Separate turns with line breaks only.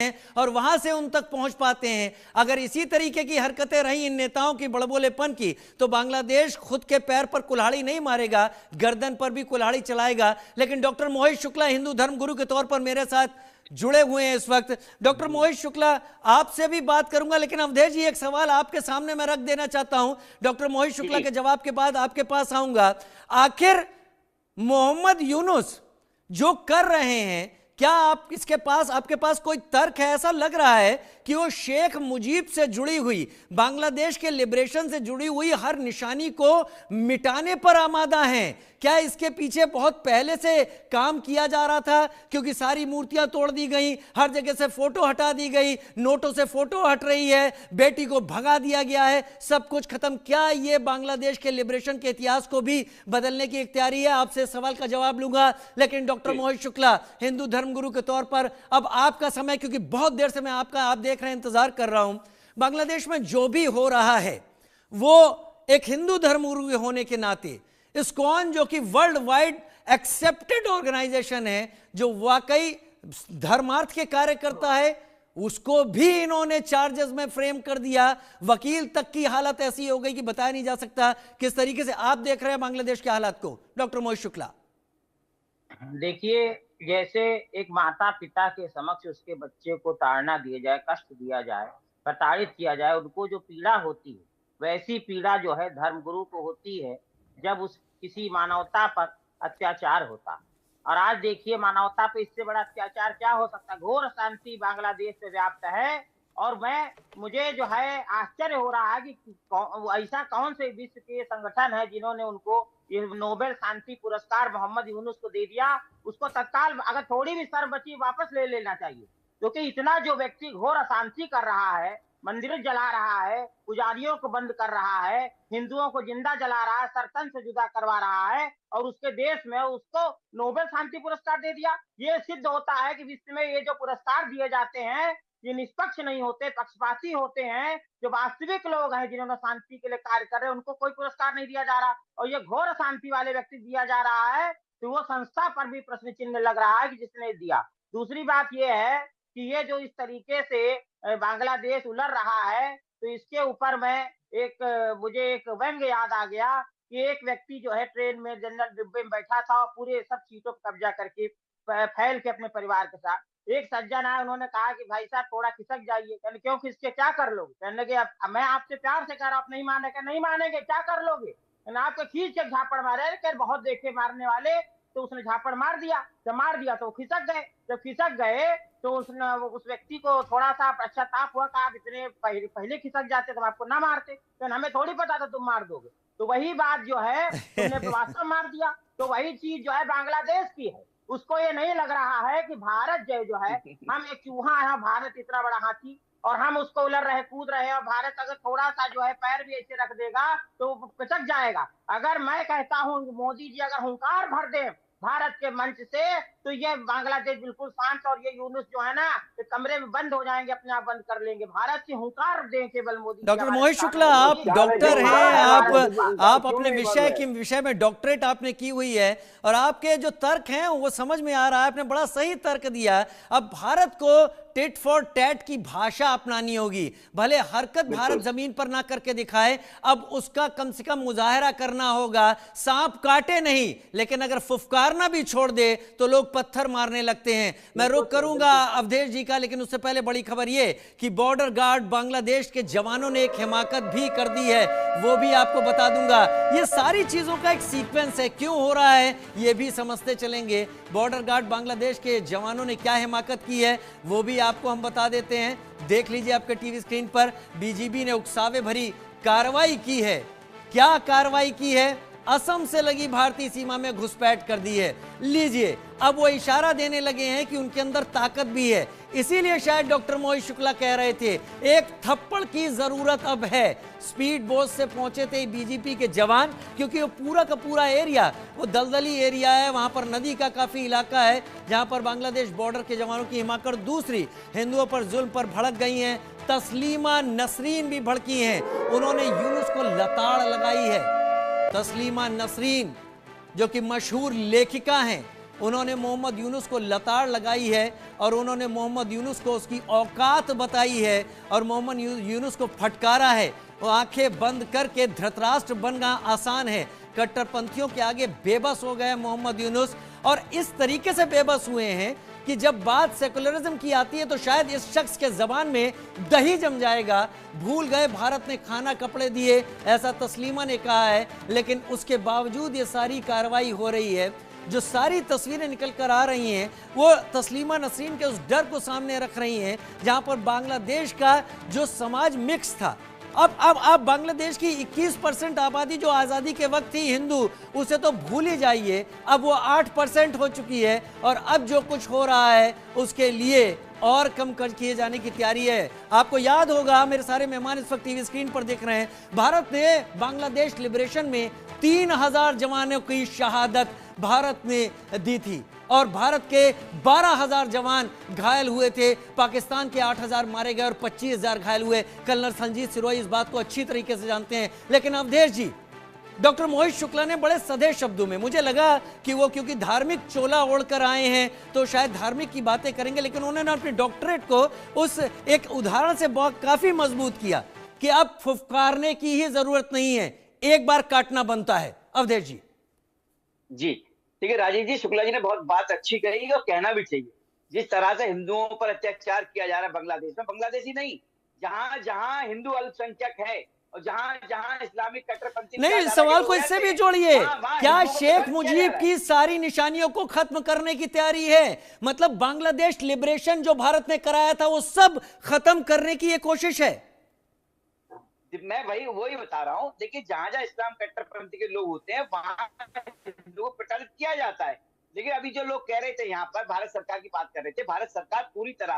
हैं और वहां से उन तक पहुंच पाते हैं। अगर इसी तरीके की हरकतें रही इन नेताओं की बड़बोलेपन की, तो बांग्लादेश खुद के पैर पर कुल्हाड़ी नहीं मारेगा, गर्दन पर भी कुल्हाड़ी चलाएगा। लेकिन डॉक्टर मोहित शुक्ला हिंदू धर्म गुरु के तौर पर मेरे साथ जुड़े हुए हैं इस वक्त। डॉक्टर मोहित शुक्ला, आपसे भी बात करूंगा, लेकिन अवधेश जी एक सवाल आपके सामने मैं रख देना चाहता हूं। डॉक्टर मोहित शुक्ला के जवाब के बाद आपके पास आऊंगा। आखिर मोहम्मद यूनुस जो कर रहे हैं, क्या आप इसके पास आपके पास कोई तर्क है? ऐसा लग रहा है कि वो शेख मुजीब से जुड़ी हुई, बांग्लादेश के लिबरेशन से जुड़ी हुई हर निशानी को मिटाने पर आमादा हैं। क्या इसके पीछे बहुत पहले से काम किया जा रहा था? क्योंकि सारी मूर्तियां तोड़ दी गई, हर जगह से फोटो हटा दी गई, नोटों से फोटो हट रही है, बेटी को भगा दिया गया है, सब कुछ खत्म। क्या ये बांग्लादेश के लिबरेशन के इतिहास को भी बदलने की एक तैयारी है? आपसे सवाल का जवाब लूंगा, लेकिन डॉक्टर मोहित शुक्ला हिंदू धर्म गुरु के तौर पर अब आपका समय, क्योंकि बहुत देर से मैं आपका, आप देख रहे हैं, इंतजार कर रहा हूं। बांग्लादेश में जो भी हो रहा है वो एक हिंदू धर्म गुरु होने के नाते इस्कॉन, जो कि वर्ल्ड वाइड एक्सेप्टेड ऑर्गेनाइजेशन है, जो वाकई धर्मार्थ के कार्य करता है, उसको भी इन्होंने चार्जेस में फ्रेम कर दिया। वकील तक की हालत ऐसी हो गई कि बताया नहीं जा सकता। किस तरीके से आप देख रहे हैं बांग्लादेश की हालत को, डॉक्टर मोहित शुक्ला?
देखिए, जैसे एक माता पिता के समक्ष उसके बच्चे को ताड़ना दिया जाए, कष्ट दिया जाए, प्रताड़ित किया जाए, उनको जो पीड़ा होती है, वैसी पीड़ा जो है धर्मगुरु को होती है जब उस किसी मानवता पर अत्याचार होता। और आज देखिए, मानवता पे इससे बड़ा अत्याचार क्या हो सकता है? घोर अशांति बांग्लादेश में व्याप्त है। और मुझे जो है आश्चर्य हो रहा है कि ऐसा कौन से विश्व के संगठन है जिन्होंने उनको ये नोबेल शांति पुरस्कार मोहम्मद यूनुस को दे दिया। उसको तत्काल, अगर थोड़ी भी सर बची, वापस ले लेना चाहिए, क्योंकि इतना जो व्यक्ति घोर अशांति कर रहा है, मंदिर जला रहा है, पुजारियों को बंद कर रहा है, हिंदुओं को जिंदा जला रहा है, सरतन से जुदा करवा रहा है, और उसके देश में उसको नोबेल शांति पुरस्कार दे दिया। ये सिद्ध होता है कि विश्व में ये जो पुरस्कार दिए जाते हैं, ये निष्पक्ष नहीं होते, पक्षपाती होते हैं। जो वास्तविक लोग हैं जिन्होंने शांति के लिए कार्य कर रहे हैं, उनको कोई पुरस्कार नहीं दिया जा रहा, और ये घोर शांति वाले व्यक्ति दिया जा रहा है, तो वो संस्था पर भी प्रश्न चिन्ह लग रहा है कि जिसने दिया। दूसरी बात ये है कि ये जो इस तरीके से बांग्लादेश उलझ रहा है, तो इसके ऊपर मुझे एक व्यंग्य याद आ गया कि एक व्यक्ति जो है ट्रेन में जनरल डिब्बे में बैठा था और पूरे सब सीटों पर कब्जा करके फैल के अपने परिवार के साथ। एक सज्जन आए, उन्होंने कहा कि भाई साहब थोड़ा खिसक जाइए। कहने क्यों खिसके, क्या कर लोगे? कहने लगे अब मैं आपसे प्यार से कह रहा हूं, आप नहीं मानेंगे? नहीं मानेंगे, क्या कर लोगे? आपको खींच के झापड़ मारे, कर बहुत देखे मारने वाले, तो उसने झापड़ मार दिया। जब मार दिया तो खिसक गए। जब खिसक गए तो उसने उस व्यक्ति को थोड़ा सा पश्चाताप हुआ, कहा आप इतने पहले खिसक जाते तो आपको ना मारते, तो हमें थोड़ी पता था तुम मार दोगे। तो वही बात जो है, तुमने वास्तव मार दिया। तो वही चीज जो है बांग्लादेश की है। उसको ये नहीं लग रहा है कि भारत जो है, हम एक चूहा है, भारत इतना बड़ा हाथी, और हम उसको उलट रहे, कूद रहे हैं। और भारत अगर थोड़ा सा जो है पैर भी ऐसे रख देगा तो पिचक जाएगा। अगर मैं कहता हूं मोदी जी अगर हुंकार भर दे भारत के मंच से, तो ये बांग्लादेश बिल्कुल शांत, और ये यूनुस जो है ना, तो कमरे में बंद हो जाएंगे, अपने आप बंद कर लेंगे। भारत की हुंकार दें केवल मोदी।
डॉक्टर मोहित शुक्ला, आप डॉक्टर हैं, आप अपने विषय में डॉक्टरेट आपने की हुई है, और आपके जो तर्क हैं वो समझ में आ रहा है, आपने बड़ा सही तर्क दिया। अब भारत को टिट फॉर टैट की भाषा अपनानी होगी। भले हरकत भारत जमीन पर ना करके दिखाए, अब उसका कम से कम मुजाहरा करना होगा। सांप काटे नहीं, लेकिन अगर फुफकारना भी छोड़ दे तो लोग पत्थर मारने लगते हैं। मैं रुक करूंगा अवधेश जी का, लेकिन उससे पहले बड़ी खबर यह कि बॉर्डर गार्ड बांग्लादेश के जवानों ने एक हिमाकत भी कर दी है, वो भी आपको बता दूंगा। ये सारी चीजों का एक सीक्वेंस है, क्यों हो रहा है ये भी समझते चलेंगे। बॉर्डर गार्ड बांग्लादेश के जवानों ने क्या हिमाकत की है वो भी आपको हम बता देते हैं। देख लीजिए आपके टीवी स्क्रीन पर, बीजीबी ने उकसावे भरी कार्रवाई की है। क्या कार्रवाई की है? असम से लगी भारतीय सीमा में घुसपैठ कर दी है। लीजिए, अब वो इशारा देने लगे हैं कि उनके अंदर ताकत भी है। इसीलिए शायद डॉक्टर मोहित शुक्ला कह रहे थे एक थप्पड़ की जरूरत अब है। स्पीड बोट से पहुंचे थे बीजेपी के जवान, क्योंकि वो पूरा का पूरा एरिया वो दलदली एरिया है, वहां पर नदी का काफी इलाका है जहां पर बांग्लादेश बॉर्डर के जवानों की हिमाकत दूसरी हिंदुओं पर जुल्म पर भड़क गई हैं। तस्लीमा नसरीन भी भड़की हैं, उन्होंने यूनुस को लताड़ लगाई है। तस्लीमा नसरीन जो कि मशहूर लेखिका हैं, उन्होंने मोहम्मद यूनुस को लताड़ लगाई है और उन्होंने मोहम्मद यूनुस को उसकी औकात बताई है और मोहम्मद यूनुस को फटकारा है। वो आंखें बंद करके धृतराष्ट्र बनना आसान है। कट्टरपंथियों के आगे बेबस हो गए मोहम्मद यूनुस, और इस तरीके से बेबस हुए हैं कि जब बात सेकुलरिज्म की आती है तो शायद इस शख्स के जबान में दही जम जाएगा। भूल गए भारत ने खाना कपड़े दिए, ऐसा तस्लीमा ने कहा है, लेकिन उसके बावजूद ये सारी कार्रवाई हो रही है। जो सारी तस्वीरें निकल कर आ रही हैं वो तस्लीमा नसरीन के उस डर को सामने रख रही हैं, जहां पर बांग्लादेश का जो समाज मिक्स था, अब बांग्लादेश की 21% आबादी जो आज़ादी के वक्त थी हिंदू, उसे तो भूल ही जाइए, अब वो 8% हो चुकी है और अब जो कुछ हो रहा है उसके लिए और कम कर किए जाने की तैयारी है। आपको याद होगा, मेरे सारे मेहमान इस वक्त टीवी स्क्रीन पर देख रहे हैं, भारत ने बांग्लादेश लिबरेशन में 3000 जवानों की शहादत भारत ने दी थी और भारत के 12,000 जवान घायल हुए थे। पाकिस्तान के 8,000 मारे गए और 25,000 घायल हुए। कर्नल संजीत सिरोही इस बात को अच्छी तरीके से जानते हैं। लेकिन अवधेश जी, डॉक्टर मोहित शुक्ला ने बड़े सधे शब्दों में, मुझे लगा कि वो क्योंकि धार्मिक चोला ओढ़कर आए हैं तो शायद धार्मिक की बातें करेंगे, लेकिन उन्होंने अपने डॉक्टरेट को उस एक उदाहरण से बहुत काफी मजबूत किया कि अब फुफकारने की ही जरूरत नहीं है, एक बार काटना बनता है। अवधेश जी।
जी ठीक है राजीव जी, शुक्ला जी ने बहुत बात अच्छी कही और कहना भी चाहिए। जिस तरह से हिंदुओं पर अत्याचार किया जा रहा है बांग्लादेश में, बांग्लादेश ही नहीं, जहां जहां हिंदू अल्पसंख्यक है और जहां जहां इस्लामिक कट्टरपंथी,
नहीं, सवाल को इससे भी जोड़िए, क्या शेख मुजीब की सारी निशानियों को खत्म करने की तैयारी है? मतलब बांग्लादेश लिबरेशन जो भारत ने कराया था वो सब खत्म करने की ये कोशिश है।
मैं वही बता रहा हूँ। देखिए, जहां जहां इस्लाम कट्टरपंथी के लोग होते हैं वहां हिंदुओं को प्रताड़ित किया जाता है। लेकिन अभी जो लोग कह रहे थे, यहाँ पर भारत सरकार की बात कर रहे थे, भारत सरकार पूरी तरह